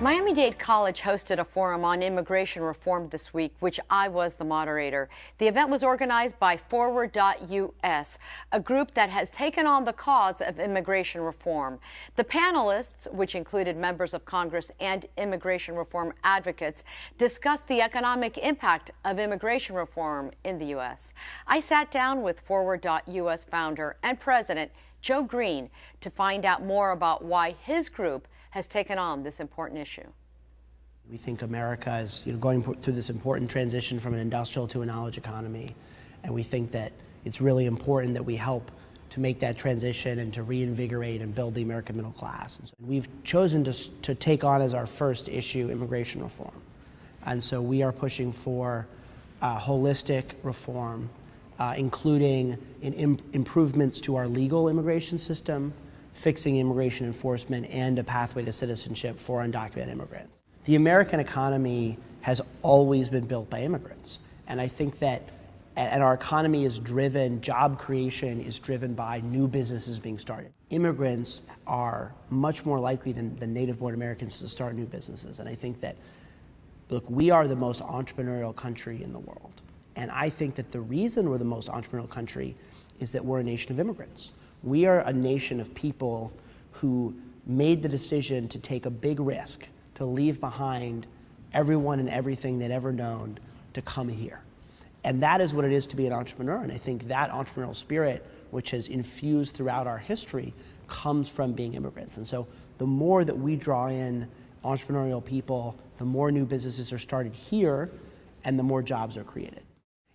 Miami Dade College hosted a forum on immigration reform this week, which I was the moderator. The event was organized by Forward.us, a group that has taken on the cause of immigration reform. The panelists, which included members of Congress and immigration reform advocates, discussed the economic impact of immigration reform in the U.S. I sat down with Forward.us founder and president Joe Green to find out more about why his group has taken on this important issue. We think America is going through this important transition from an industrial to a knowledge economy, and we think that it's really important that we help to make that transition and to reinvigorate and build the American middle class. And so we've chosen to take on as our first issue immigration reform, and so we are pushing for holistic reform, including improvements to our legal immigration system, fixing immigration enforcement, and a pathway to citizenship for undocumented immigrants. The American economy has always been built by immigrants. And I think that and our economy is driven, job creation is driven by new businesses being started. Immigrants are much more likely than native-born Americans to start new businesses. And I think that, look, we are the most entrepreneurial country in the world. And I think that the reason we're the most entrepreneurial country is that we're a nation of immigrants. We are a nation of people who made the decision to take a big risk, to leave behind everyone and everything they'd ever known to come here. And that is what it is to be an entrepreneur. And I think that entrepreneurial spirit, which has infused throughout our history, comes from being immigrants. And so the more that we draw in entrepreneurial people, the more new businesses are started here, and the more jobs are created.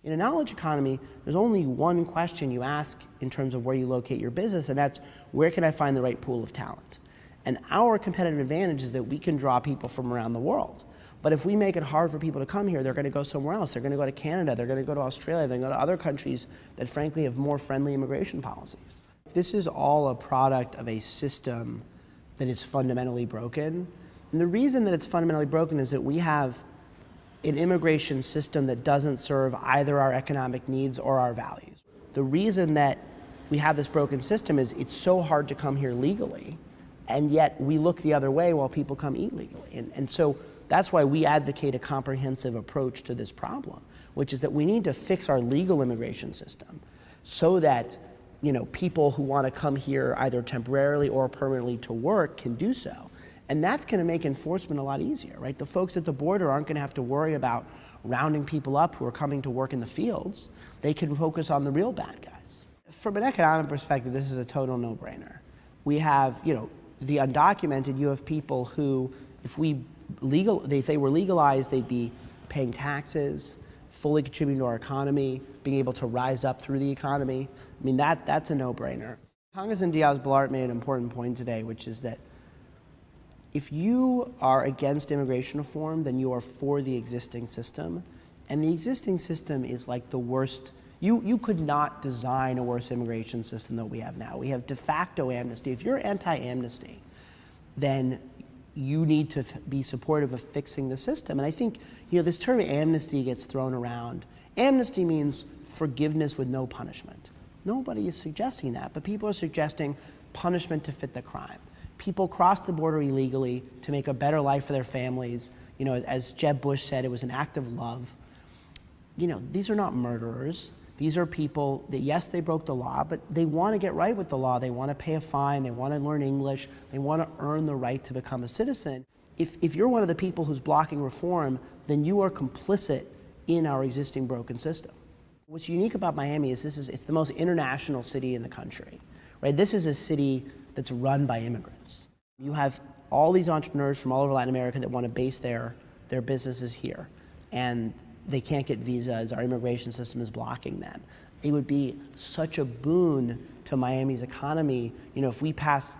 In a knowledge economy, there's only one question you ask in terms of where you locate your business, and that's, where can I find the right pool of talent? And our competitive advantage is that we can draw people from around the world. But if we make it hard for people to come here, they're going to go somewhere else. They're going to go to Canada, they're going to go to Australia, they're going to go to other countries that frankly have more friendly immigration policies. This is all a product of a system that is fundamentally broken. And the reason that it's fundamentally broken is that we have an immigration system that doesn't serve either our economic needs or our values. The reason that we have this broken system is it's so hard to come here legally, and yet we look the other way while people come illegally. And so that's why we advocate a comprehensive approach to this problem, which is that we need to fix our legal immigration system so that people who want to come here either temporarily or permanently to work can do so. And that's going to make enforcement a lot easier, right? The folks at the border aren't going to have to worry about rounding people up who are coming to work in the fields. They can focus on the real bad guys. From an economic perspective, this is a total no-brainer. We have, the undocumented, you have people who, if they were legalized, they'd be paying taxes, fully contributing to our economy, being able to rise up through the economy. I mean, that's a no-brainer. Congressman Diaz-Balart made an important point today, which is that if you are against immigration reform, then you are for the existing system. And the existing system is like the worst. You could not design a worse immigration system than we have now. We have de facto amnesty. If you're anti-amnesty, then you need to be supportive of fixing the system. And I think, this term amnesty gets thrown around. Amnesty means forgiveness with no punishment. Nobody is suggesting that, but people are suggesting punishment to fit the crime. People cross the border illegally to make a better life for their families. As Jeb Bush said, it was an act of love. These are not murderers. These are people that, yes, they broke the law, but they want to get right with the law. They want to pay a fine. They want to learn English. They want to earn the right to become a citizen. If you're one of the people who's blocking reform, then you are complicit in our existing broken system. What's unique about Miami is it's the most international city in the country, right? This is a city that's run by immigrants. You have all these entrepreneurs from all over Latin America that want to base their businesses here, and they can't get visas. Our immigration system is blocking them. It would be such a boon to Miami's economy, if we passed,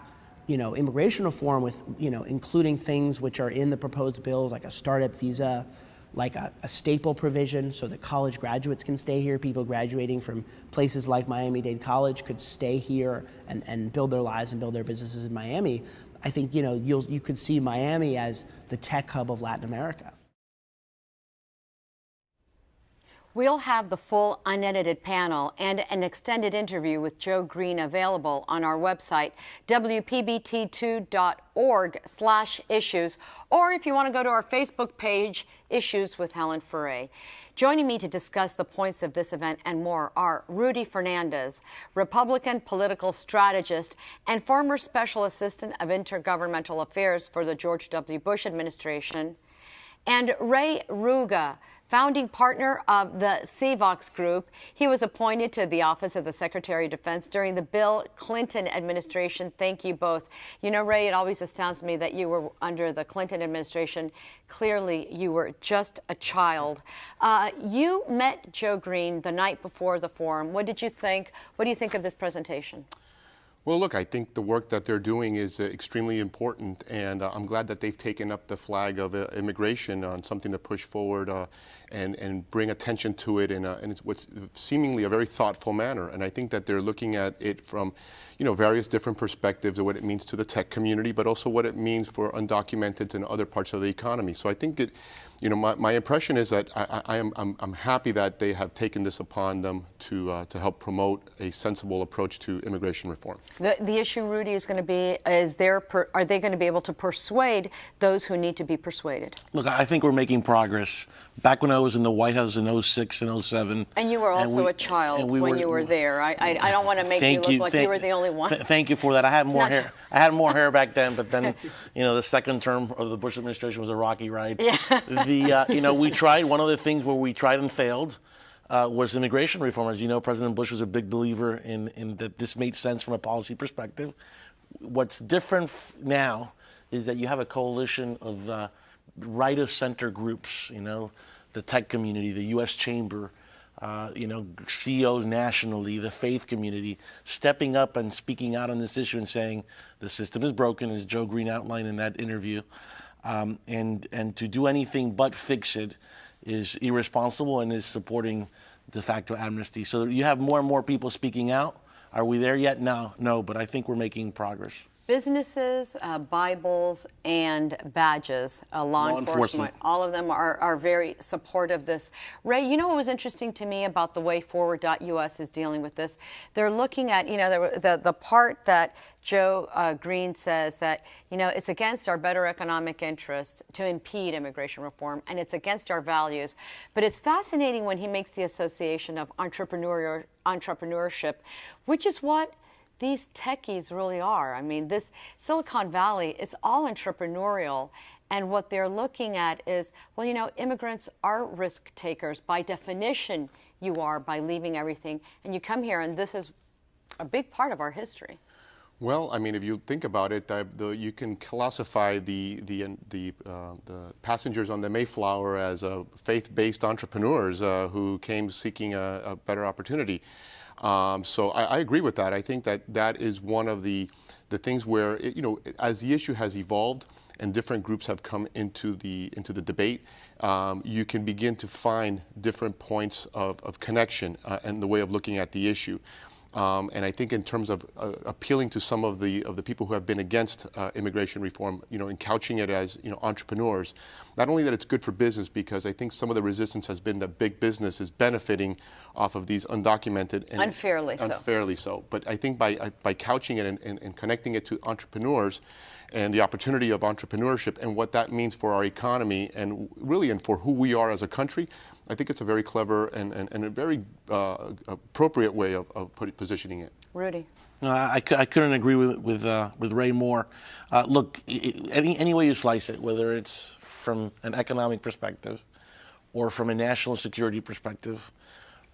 immigration reform with, including things which are in the proposed bills, like a startup visa, like a staple provision so that college graduates can stay here. People graduating from places like Miami Dade College could stay here and build their lives and build their businesses in Miami. I think you could see Miami as the tech hub of Latin America. We'll have the full unedited panel and an extended interview with Joe Green available on our website, wpbt2.org/issues, or if you want to go to our Facebook page, Issues with Helen Ferre. Joining me to discuss the points of this event and more are Rudy Fernandez, Republican political strategist and former Special Assistant of Intergovernmental Affairs for the George W. Bush administration, and Ray Ruga, founding partner of the CVOX Group. He was appointed to the Office of the Secretary of Defense during the Bill Clinton administration. Thank you both. You know, Ray, it always astounds me that you were under the Clinton administration. Clearly, you were just a child. You met Joe Green the night before the forum. What did you think? What do you think of this presentation? Well, look, I think the work that they're doing is extremely important, and I'm glad that they've taken up the flag of immigration on something to push forward and bring attention to it in it's what's seemingly a very thoughtful manner. And I think that they're looking at it from, various different perspectives of what it means to the tech community, but also what it means for undocumented and other parts of the economy. So I think that, my impression is that I'm happy that they have taken this upon them to help promote a sensible approach to immigration reform. The issue, Rudy, is going to be, are they going to be able to persuade those who need to be persuaded? Look, I think we're making progress. Back when I was in the White House in 06 and 07. And you were also a child when you were there. I don't want to make you look like you were the only one. Thank you for that. I had more hair. I had more hair back then, but then, the second term of the Bush administration was a rocky ride. Yeah. We tried, one of the things where we tried and failed was immigration reform. As you know, President Bush was a big believer in that this made sense from a policy perspective. What's different now is that you have a coalition of right-of-center groups, the tech community, the U.S. Chamber, CEOs nationally, the faith community, stepping up and speaking out on this issue and saying the system is broken, as Joe Green outlined in that interview. And to do anything but fix it is irresponsible and is supporting de facto amnesty. So you have more and more people speaking out. Are we there yet? No, but I think we're making progress. Businesses, Bibles, and badges, law enforcement, all of them are very supportive of this. Ray, you know what was interesting to me about the way Forward.us is dealing with this? They're looking at, the part that Joe Green says that, it's against our better economic interest to impede immigration reform, and it's against our values. But it's fascinating when he makes the association of entrepreneurship, which is what these techies really are. I mean, this Silicon Valley, it's all entrepreneurial. And what they're looking at is, immigrants are risk takers. By definition, you are, by leaving everything. And you come here, and this is a big part of our history. Well, I mean, if you think about it, you can classify the passengers on the Mayflower as faith-based entrepreneurs who came seeking a better opportunity. So I agree with that. I think that is one of the things where, as the issue has evolved and different groups have come into the debate, you can begin to find different points of connection and the way of looking at the issue. And I think in terms of appealing to some of the people who have been against immigration reform, and couching it as, entrepreneurs, not only that it's good for business, because I think some of the resistance has been that big business is benefiting off of these undocumented and unfairly so. But I think by couching it and connecting it to entrepreneurs and the opportunity of entrepreneurship and what that means for our economy and really for who we are as a country, I think it's a very clever and a very appropriate way of positioning it. Rudy. I couldn't agree with Ray more. Look, any way you slice it, whether it's from an economic perspective or from a national security perspective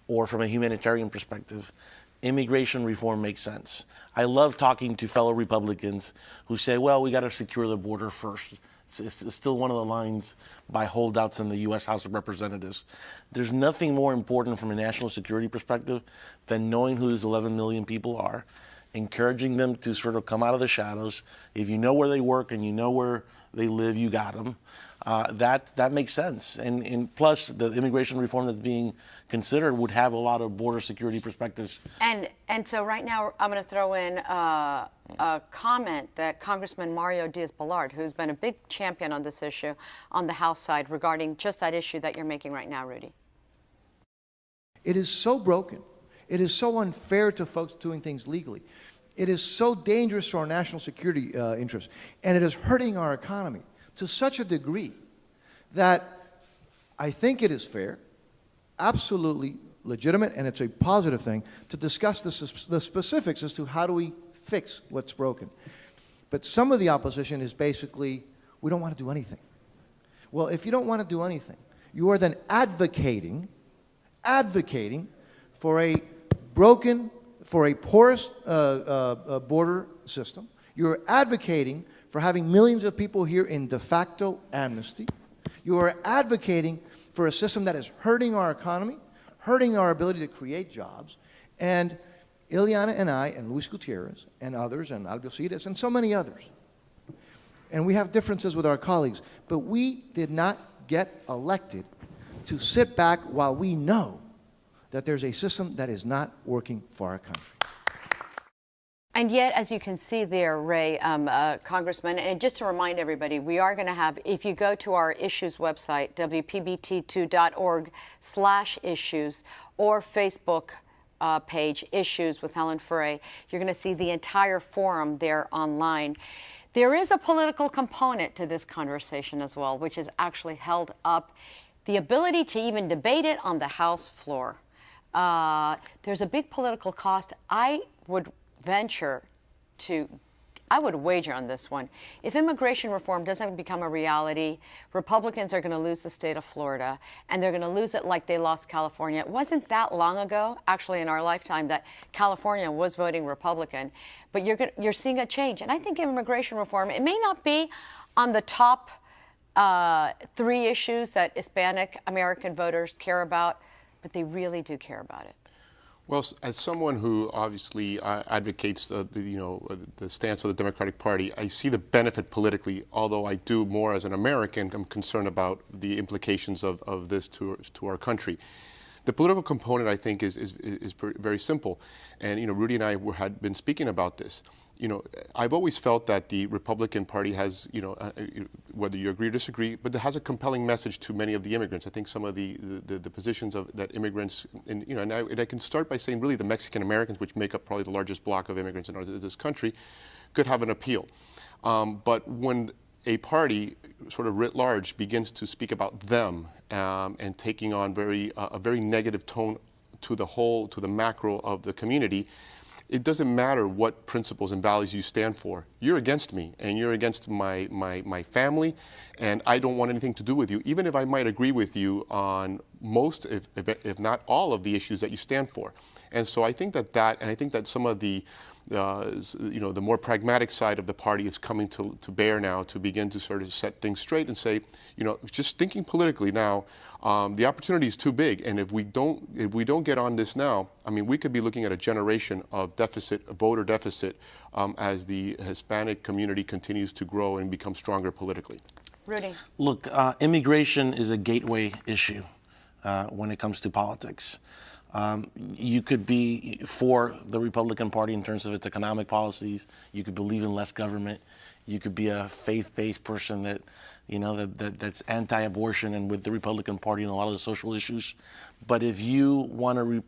or from a humanitarian perspective, immigration reform makes sense. I love talking to fellow Republicans who say, well, we got to secure the border first. It's still one of the lines by holdouts in the U.S. House of Representatives. There's nothing more important from a national security perspective than knowing who these 11 million people are, encouraging them to sort of come out of the shadows. If you know where they work and you know where they live, you got them. That makes sense. And plus, the immigration reform that's being considered would have a lot of border security perspectives. And so right now, I'm going to throw in a comment that Congressman Mario Diaz-Balart, who's been a big champion on this issue on the House side regarding just that issue that you're making right now, Rudy. It is so broken. It is so unfair to folks doing things legally. It is so dangerous to our national security interests, and it is hurting our economy to such a degree that I think it is fair, absolutely legitimate, and it's a positive thing to discuss the specifics as to how do we fix what's broken. But some of the opposition is basically, we don't want to do anything. Well, if you don't want to do anything, you are then advocating for a broken, for a porous border system. You're advocating for having millions of people here in de facto amnesty. You are advocating for a system that is hurting our economy, hurting our ability to create jobs. And Ileana and I and Luis Gutierrez and others and Algeciras and so many others, and we have differences with our colleagues, but we did not get elected to sit back while we know that there's a system that is not working for our country. And yet, as you can see there, Ray, Congressman, and just to remind everybody, we are going to have, if you go to our issues website, wpbt2.org/issues, or Facebook page, Issues with Helen Ferre, you're going to see the entire forum there online. There is a political component to this conversation as well, which has actually held up the ability to even debate it on the House floor. There's a big political cost. I would wager on this one. If immigration reform doesn't become a reality, Republicans are going to lose the state of Florida, and they're going to lose it like they lost California. It wasn't that long ago, actually in our lifetime, that California was voting Republican, but you're seeing a change. And I think immigration reform, it may not be on the top 3 issues that Hispanic American voters care about, but they really do care about it. Well, as someone who obviously advocates the stance of the Democratic Party, I see the benefit politically, although I do more as an American. I'm concerned about the implications of this to our country. The political component, I think, is very simple. And, Rudy and I had been speaking about this. I've always felt that the Republican Party has, whether you agree or disagree, but it has a compelling message to many of the immigrants. I think some of the positions that immigrants, and I can start by saying really the Mexican Americans, which make up probably the largest block of immigrants in this country, could have an appeal. But when a party, sort of writ large, begins to speak about them and taking on a very negative tone to the macro of the community, it doesn't matter what principles and values you stand for. You're against me, and you're against my family, and I don't want anything to do with you, even if I might agree with you on most, if not all, of the issues that you stand for. And so I think and I think that some of the more pragmatic side of the party is coming to bear now to begin to sort of set things straight and say, just thinking politically now, the opportunity is too big, and if we don't get on this now, I mean, we could be looking at a generation of voter deficit, as the Hispanic community continues to grow and become stronger politically. Rudy. Look, immigration is a gateway issue when it comes to politics. You could be for the Republican Party in terms of its economic policies. You could believe in less government. You could be a faith-based person that's anti-abortion and with the Republican Party and a lot of the social issues. But if you want to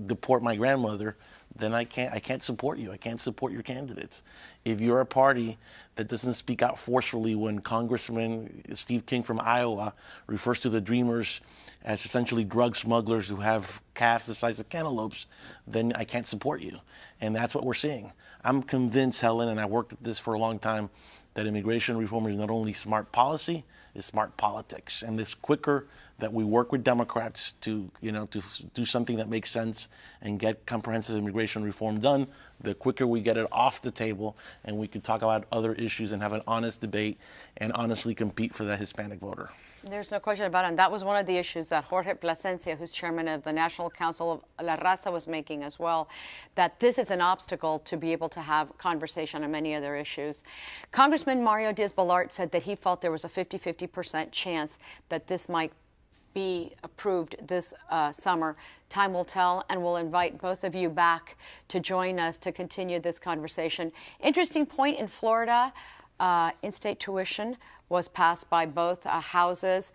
deport my grandmother, then I can't support you. I can't support your candidates. If you're a party that doesn't speak out forcefully when Congressman Steve King from Iowa refers to the Dreamers as essentially drug smugglers who have calves the size of cantaloupes, then I can't support you. And that's what we're seeing. I'm convinced, Helen, and I worked at this for a long time, that immigration reform is not only smart policy, it's smart politics. And this quicker that we work with Democrats to do something that makes sense and get comprehensive immigration reform done, the quicker we get it off the table and we can talk about other issues and have an honest debate and honestly compete for the Hispanic voter. There's no question about it. And that was one of the issues that Jorge Plasencia, who's chairman of the National Council of La Raza, was making as well, that this is an obstacle to be able to have conversation on many other issues. Congressman Mario Diaz-Balart said that he felt there was a 50% chance that this might be approved this summer. Time will tell, and we'll invite both of you back to join us to continue this conversation. Interesting point in Florida, in-state tuition was passed by both houses.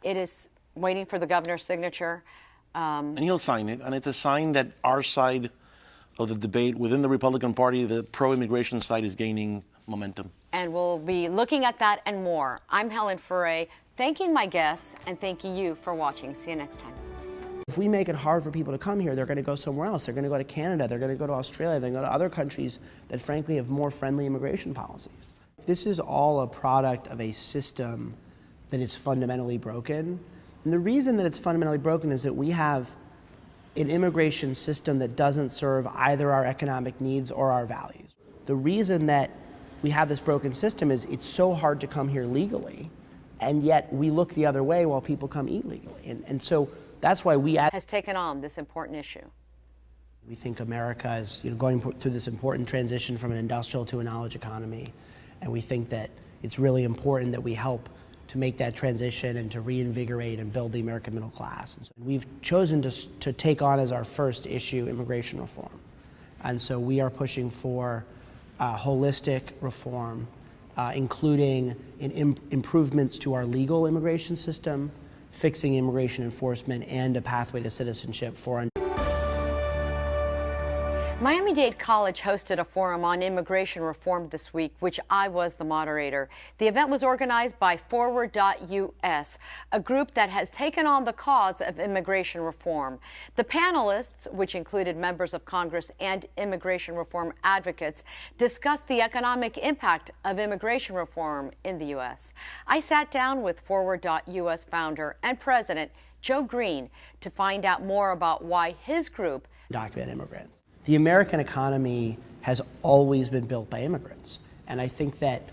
It is waiting for the governor's signature. And he'll sign it, and it's a sign that our side of the debate within the Republican Party, the pro-immigration side, is gaining momentum. And we'll be looking at that and more. I'm Helen Ferre, thanking my guests and thanking you for watching. See you next time. If we make it hard for people to come here, they're going to go somewhere else. They're going to go to Canada. They're going to go to Australia. They're going to go to other countries that, frankly, have more friendly immigration policies. This is all a product of a system that is fundamentally broken. And the reason that it's fundamentally broken is that we have an immigration system that doesn't serve either our economic needs or our values. The reason that we have this broken system is it's so hard to come here legally, and yet we look the other way while people come illegally. And so that's why we has taken on this important issue. We think America is going through this important transition from an industrial to a knowledge economy, and we think that it's really important that we help to make that transition and to reinvigorate and build the American middle class. And so we've chosen to take on as our first issue immigration reform. And so we are pushing for holistic reform, including improvements to our legal immigration system, fixing immigration enforcement, and a pathway to citizenship for Miami Dade College hosted a forum on immigration reform this week, which I was the moderator. The event was organized by Forward.us, a group that has taken on the cause of immigration reform. The panelists, which included members of Congress and immigration reform advocates, discussed the economic impact of immigration reform in the U.S. I sat down with Forward.us founder and president Joe Green to find out more about why his group document immigrants. The American economy has always been built by immigrants. And I think that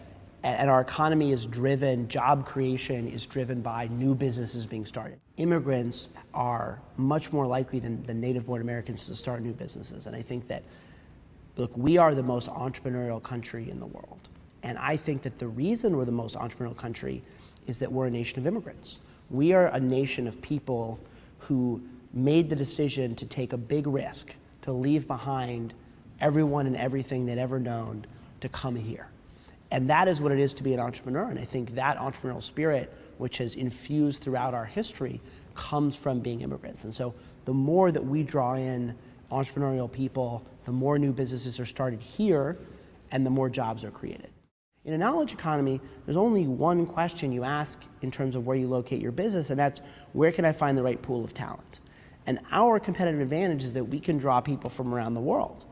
and our economy is driven, job creation is driven by new businesses being started. Immigrants are much more likely than native-born Americans to start new businesses. And I think that, look, we are the most entrepreneurial country in the world. And I think that the reason we're the most entrepreneurial country is that we're a nation of immigrants. We are a nation of people who made the decision to take a big risk, to leave behind everyone and everything they'd ever known to come here. And that is what it is to be an entrepreneur. And I think that entrepreneurial spirit, which has infused throughout our history, comes from being immigrants. And so the more that we draw in entrepreneurial people, the more new businesses are started here, and the more jobs are created. In a knowledge economy, there's only one question you ask in terms of where you locate your business, and that's, where can I find the right pool of talent? And our competitive advantage is that we can draw people from around the world.